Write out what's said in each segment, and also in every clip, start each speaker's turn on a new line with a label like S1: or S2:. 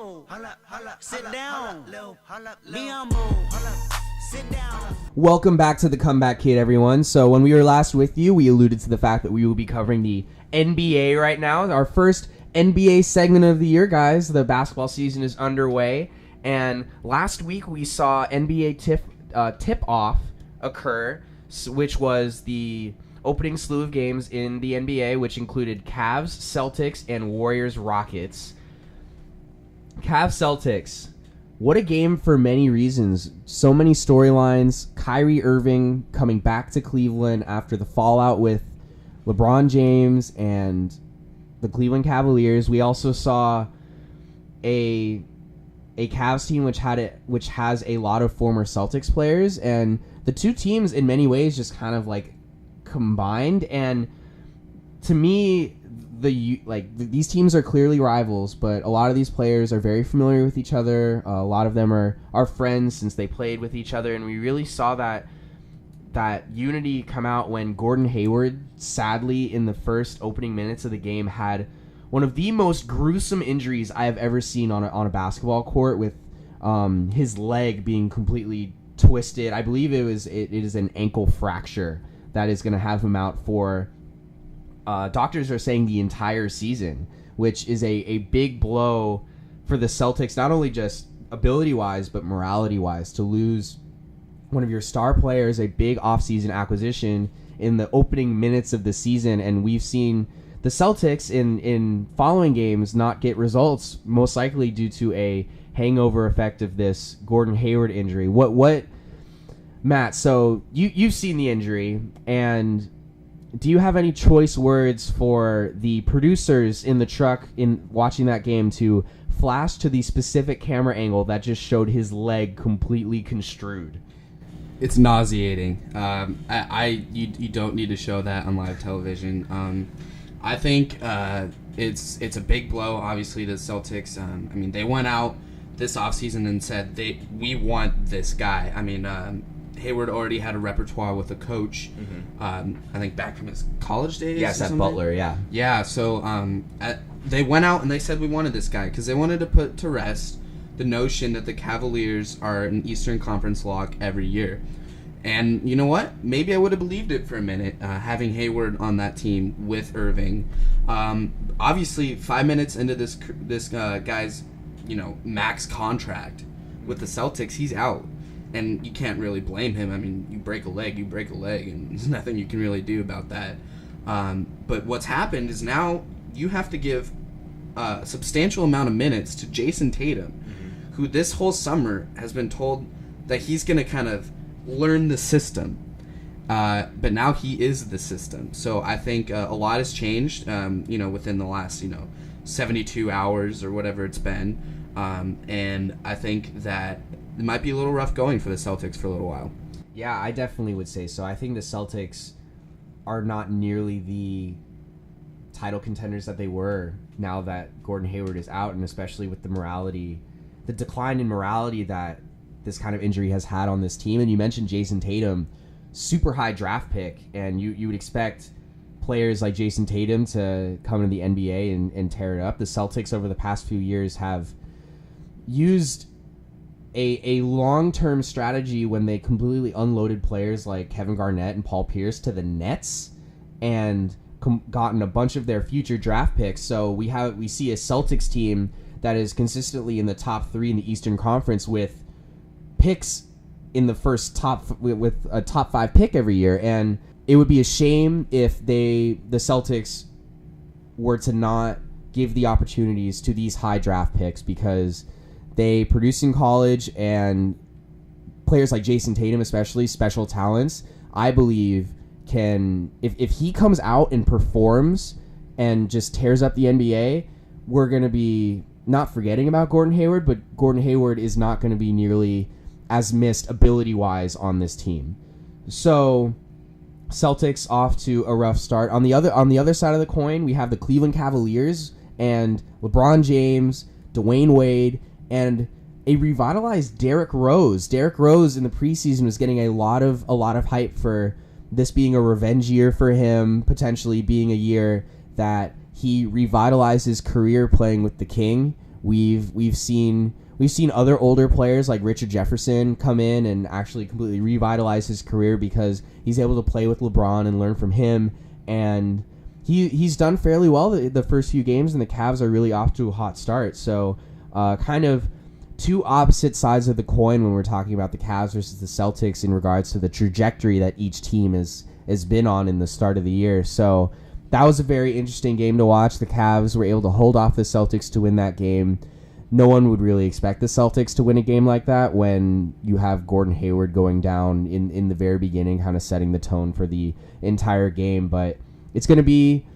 S1: move. Sit down. Me on move. Sit down.
S2: Welcome back to the Comeback Kid, everyone. So when we were last with you, we alluded to the fact that we will be covering the NBA right now. Our first NBA segment of the year, guys. The basketball season is underway. And last week we saw NBA tip-off occur, which was the opening slew of games in the NBA, which included Cavs, Celtics, and Warriors Rockets. Cavs Celtics. What a game for many reasons. So many storylines. Kyrie Irving coming back to Cleveland after the fallout with LeBron James and the Cleveland Cavaliers. We also saw a Cavs team which has a lot of former Celtics players, and the two teams in many ways just kind of like combined. And to me, these teams are clearly rivals, but a lot of these players are very familiar with each other. A lot of them are friends since they played with each other, and we really saw that unity come out when Gordon Hayward, sadly, in the first opening minutes of the game, had one of the most gruesome injuries I have ever seen on a basketball court, with his leg being completely twisted. I believe it is an ankle fracture that is going to have him out for, doctors are saying, the entire season, which is a big blow for the Celtics, not only just ability-wise, but morality-wise, to lose one of your star players, a big offseason acquisition, in the opening minutes of the season. And we've seen the Celtics in following games not get results, most likely due to a hangover effect of this Gordon Hayward injury. What Matt, so you've seen the injury, and do you have any choice words for the producers in the truck in watching that game to flash to the specific camera angle that just showed his leg completely construed?
S3: It's nauseating. You don't need to show that on live television. I think it's a big blow, obviously, to the Celtics. I mean, they went out this offseason and said we want this guy. I mean, Hayward already had a repertoire with a coach, I think back from his college days.
S2: Yes, at Butler, yeah.
S3: Yeah, so they went out and they said we wanted this guy because they wanted to put to rest the notion that the Cavaliers are an Eastern Conference lock every year. And you know what? Maybe I would have believed it for a minute, having Hayward on that team with Irving. Obviously, 5 minutes into this guy's max contract with the Celtics, he's out. And you can't really blame him. I mean, you break a leg, and there's nothing you can really do about that. But what's happened is now you have to give a substantial amount of minutes to Jason Tatum, who this whole summer has been told that he's going to kind of learn the system. But now he is the system. So I think a lot has changed, within the last, 72 hours or whatever it's been. And I think that it might be a little rough going for the Celtics for a little while.
S2: Yeah, I definitely would say so. I think the Celtics are not nearly the title contenders that they were now that Gordon Hayward is out, and especially with the decline in morality that this kind of injury has had on this team. And you mentioned Jason Tatum, super high draft pick, and you would expect players like Jason Tatum to come into the NBA and tear it up. The Celtics over the past few years have used a long-term strategy when they completely unloaded players like Kevin Garnett and Paul Pierce to the Nets and gotten a bunch of their future draft picks. So we see a Celtics team that is consistently in the top 3 in the Eastern Conference with picks in the first with a top 5 pick every year. And it would be a shame if the Celtics were to not give the opportunities to these high draft picks, because they produce in college, and players like Jason Tatum, especially special talents, I believe can, if he comes out and performs and just tears up the NBA, we're going to be not forgetting about Gordon Hayward, but Gordon Hayward is not going to be nearly as missed ability-wise on this team. So Celtics off to a rough start. On the other side of the coin, we have the Cleveland Cavaliers and LeBron James, Dwayne Wade, and a revitalized Derrick Rose. Derrick Rose in the preseason was getting a lot of hype for this being a revenge year for him, potentially being a year that he revitalized his career playing with the King, We've seen other older players like Richard Jefferson come in and actually completely revitalize his career because he's able to play with LeBron and learn from him. And he's done fairly well the first few games, and the Cavs are really off to a hot start. So kind of two opposite sides of the coin when we're talking about the Cavs versus the Celtics in regards to the trajectory that each team has been on in the start of the year. So that was a very interesting game to watch. The Cavs were able to hold off the Celtics to win that game. No one would really expect the Celtics to win a game like that when you have Gordon Hayward going down in the very beginning, kind of setting the tone for the entire game. But it's going to be,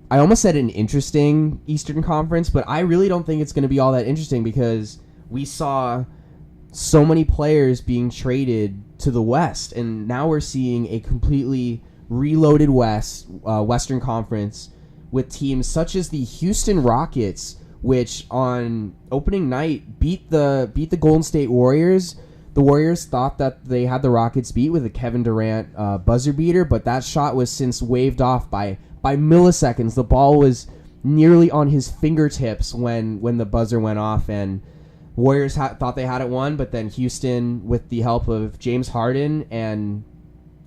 S2: I almost said an interesting Eastern Conference, but I really don't think it's going to be all that interesting because we saw so many players being traded to the West, and now we're seeing a completely reloaded Western Conference with teams such as the Houston Rockets, which on opening night beat the Golden State Warriors. The Warriors thought that they had the Rockets beat with a Kevin Durant buzzer beater, but that shot was since waved off by milliseconds. The ball was nearly on his fingertips when the buzzer went off, and Warriors thought they had it won, but then Houston, with the help of James Harden, and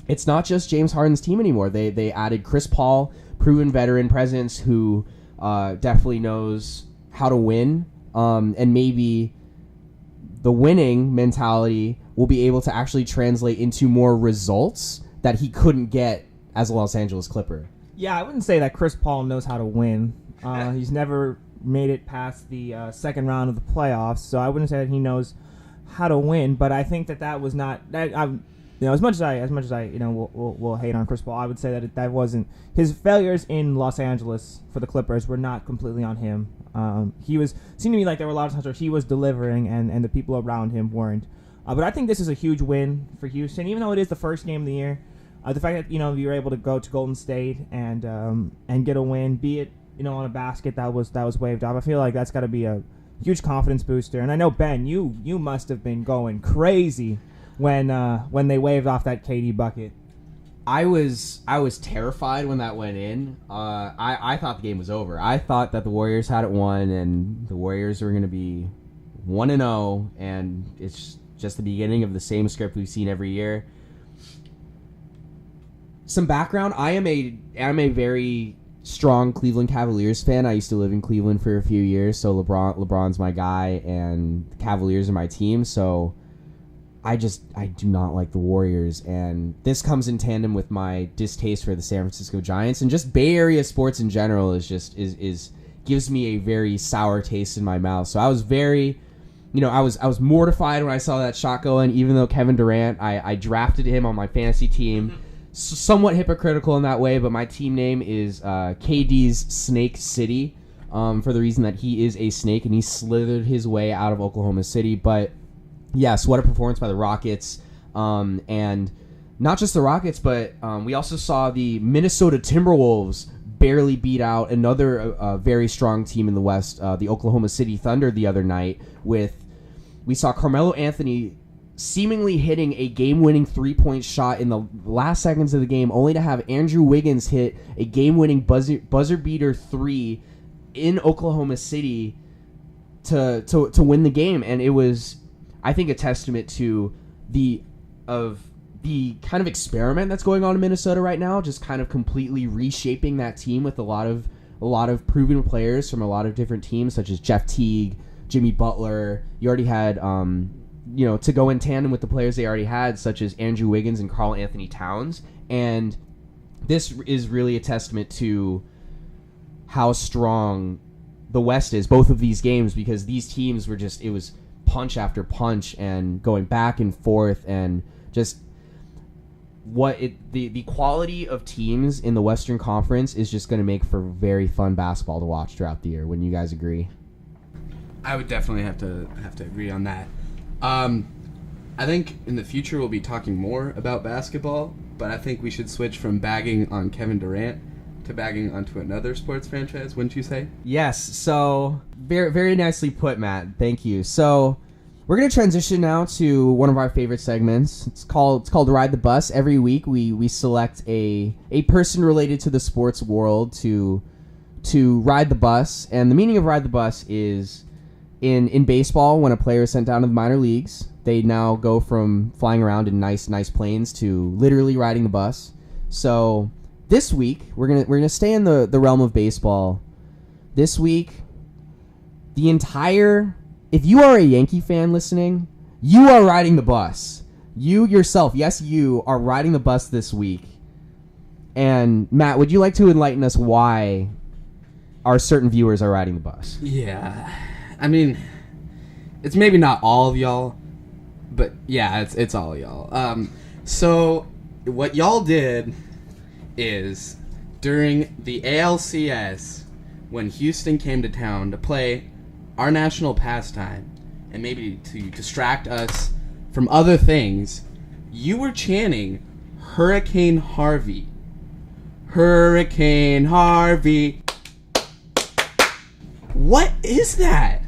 S2: it's not just James Harden's team anymore. They added Chris Paul, proven veteran presence who definitely knows how to win, and maybe the winning mentality will be able to actually translate into more results that he couldn't get as a Los Angeles Clipper.
S4: Yeah, I wouldn't say that Chris Paul knows how to win. He's never made it past the second round of the playoffs, so I wouldn't say that he knows how to win. But I think that was not that. As much as I will hate on Chris Paul, I would say that wasn't his failures in Los Angeles for the Clippers were not completely on him. He seemed to me like there were a lot of times where he was delivering and the people around him weren't. But I think this is a huge win for Houston, even though it is the first game of the year. The fact that you were able to go to Golden State and get a win, be it on a basket that was waved off, I feel like that's got to be a huge confidence booster. And I know, Ben, you must have been going crazy when they waved off that KD bucket.
S2: I was terrified when that went in. I thought the game was over. I thought that the Warriors had it won, and the Warriors were going to be 1-0, and it's just the beginning of the same script we've seen every year. Some background: I am a very strong Cleveland Cavaliers fan. I used to live in Cleveland for a few years, so LeBron's my guy, and the Cavaliers are my team. So I do not like the Warriors, and this comes in tandem with my distaste for the San Francisco Giants, and just Bay Area sports in general is gives me a very sour taste in my mouth. So I was very, I was mortified when I saw that shot go in, even though Kevin Durant, I drafted him on my fantasy team. Somewhat hypocritical in that way, but my team name is KD's Snake City, for the reason that he is a snake and he slithered his way out of Oklahoma City. But yes, what a performance by the Rockets. And not just the Rockets, but we also saw the Minnesota Timberwolves barely beat out another very strong team in the West, the Oklahoma City Thunder, the other night. We saw Carmelo Anthony seemingly hitting a game-winning three-point shot in the last seconds of the game, only to have Andrew Wiggins hit a game-winning buzzer-beater three in Oklahoma City to win the game. And it was, I think, a testament to the kind of experiment that's going on in Minnesota right now, just kind of completely reshaping that team with a lot of proven players from a lot of different teams, such as Jeff Teague, Jimmy Butler. You already had to go in tandem with the players they already had, such as Andrew Wiggins and Karl Anthony Towns. And this is really a testament to how strong the West is, both of these games, because these teams were it was punch after punch and going back and forth, and just the quality of teams in the Western Conference is just going to make for very fun basketball to watch throughout the year. Wouldn't you guys agree?
S3: I would definitely have to agree on that. I think in the future we'll be talking more about basketball, but I think we should switch from bagging on Kevin Durant to bagging onto another sports franchise, wouldn't you say?
S2: Yes, so very, very nicely put, Matt. Thank you. So we're going to transition now to one of our favorite segments. It's called Ride the Bus. Every week we select a person related to the sports world to to ride the bus. And the meaning of ride the bus is in baseball, when a player is sent down to the minor leagues, they now go from flying around in nice planes to literally riding the bus. So this week we're gonna stay in the realm of baseball. This week, if you are a Yankee fan listening, you are riding the bus. You yourself, yes, you are riding the bus this week. And Matt, would you like to enlighten us why our certain viewers are riding the bus?
S3: Yeah, I mean, it's maybe not all of y'all, but yeah, it's all y'all. So what y'all did is during the ALCS, when Houston came to town to play our national pastime, and maybe to distract us from other things, you were chanting Hurricane Harvey. Hurricane Harvey. What is that?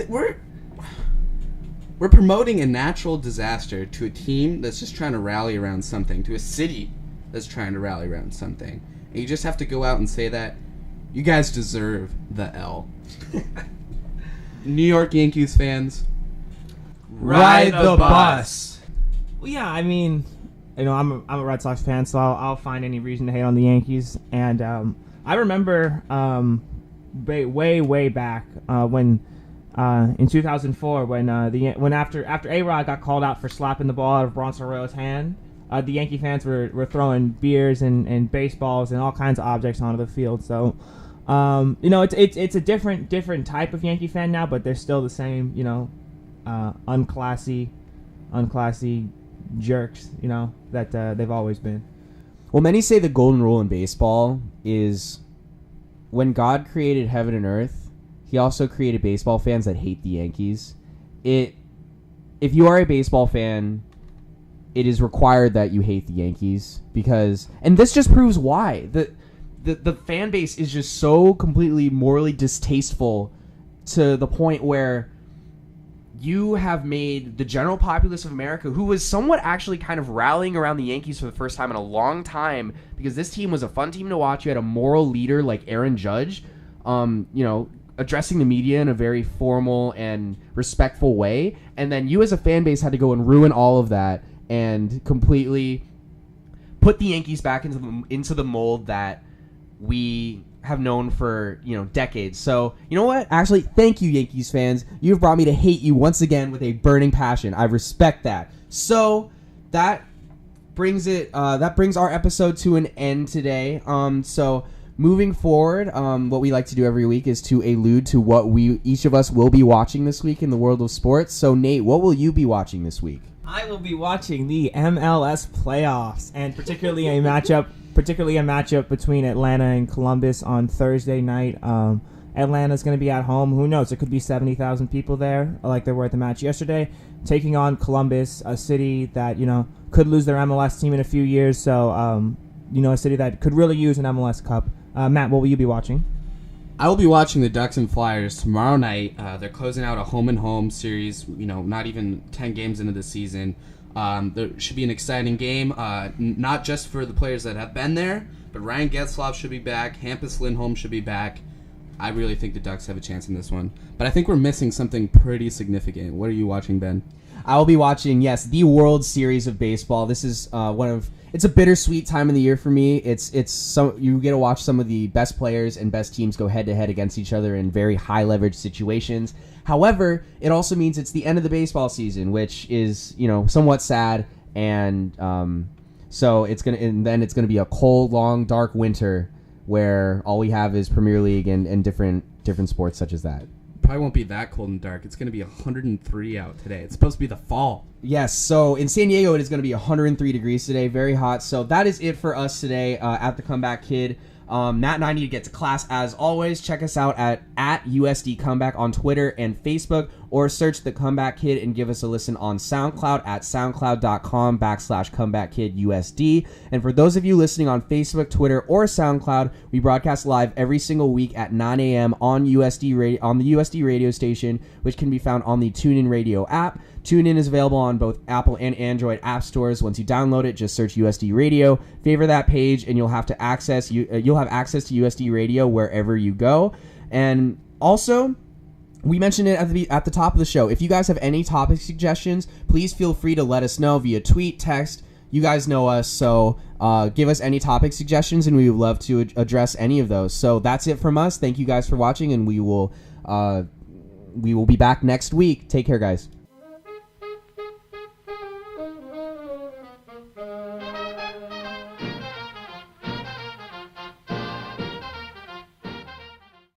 S3: We're promoting a natural disaster to a team that's just trying to rally around something, to a city that's trying to rally around something. And you just have to go out and say that. You guys deserve the L. New York Yankees fans,
S2: ride the bus.
S4: Well, yeah, I mean, I'm a Red Sox fan, so I'll find any reason to hate on the Yankees. And I remember way back when in 2004 when after A-Rod got called out for slapping the ball out of Bronson Arroyo's hand, the Yankee fans were throwing beers and baseballs and all kinds of objects onto the field. So it's a different type of Yankee fan now, but they're still the same, unclassy jerks, that they've always been.
S2: Well, many say the golden rule in baseball is when God created heaven and earth, he also created baseball fans that hate the Yankees. If you are a baseball fan, it is required that you hate the Yankees and this just proves why. The fan base is just so completely morally distasteful to the point where you have made the general populace of America, who was somewhat actually kind of rallying around the Yankees for the first time in a long time, because this team was a fun team to watch. You had a moral leader like Aaron Judge, addressing the media in a very formal and respectful way. And then you as a fan base had to go and ruin all of that and completely put the Yankees back into the mold that we have known for decades. So you know what? Actually, thank you, Yankees fans. You've brought me to hate you once again with a burning passion. I respect that. So that brings our episode to an end today. So moving forward, what we like to do every week is to allude to what each of us will be watching this week in the world of sports. So Nate, what will you be watching this week?
S4: I will be watching the MLS playoffs, and particularly a matchup between Atlanta and Columbus on Thursday night. Atlanta's going to be at home. Who knows? There could be 70,000 people there, like there were at the match yesterday, taking on Columbus, a city that could lose their MLS team in a few years. So, a city that could really use an MLS Cup. Matt, what will you be watching?
S3: I will be watching the Ducks and Flyers tomorrow night. They're closing out a home-and-home series, not even 10 games into the season. There should be an exciting game, not just for the players that have been there, but Ryan Getzlaf should be back. Hampus Lindholm should be back. I really think the Ducks have a chance in this one. But I think we're missing something pretty significant. What are you watching, Ben?
S2: I will be watching, the World Series of Baseball. This is it's a bittersweet time of the year for me. You get to watch some of the best players and best teams go head-to-head against each other in very high-leverage situations. However, it also means it's the end of the baseball season, which is, somewhat sad, and so then it's gonna be a cold, long, dark winter where all we have is Premier League and different sports such as that.
S3: Probably won't be that cold and dark. It's going to be 103 out today. It's supposed to be the fall.
S2: Yes, so in San Diego, it is going to be 103 degrees today. Very hot. So that is it for us today at The Comeback Kid. Matt and I need to get to class as always. Check us out at USD Comeback on Twitter and Facebook, or search The Comeback Kid and give us a listen on SoundCloud at soundcloud.com/comebackkidusd. And for those of you listening on Facebook, Twitter, or SoundCloud, we broadcast live every single week at 9 a.m. on the USD radio station, which can be found on the TuneIn Radio app. TuneIn is available on both Apple and Android app stores. Once you download it, just search USD Radio, favor that page, and you'll have access to USD Radio wherever you go. And also, we mentioned it at the top of the show. If you guys have any topic suggestions, please feel free to let us know via tweet, text. You guys know us, so give us any topic suggestions, and we would love to address any of those. So that's it from us. Thank you guys for watching, and we will be back next week. Take care, guys.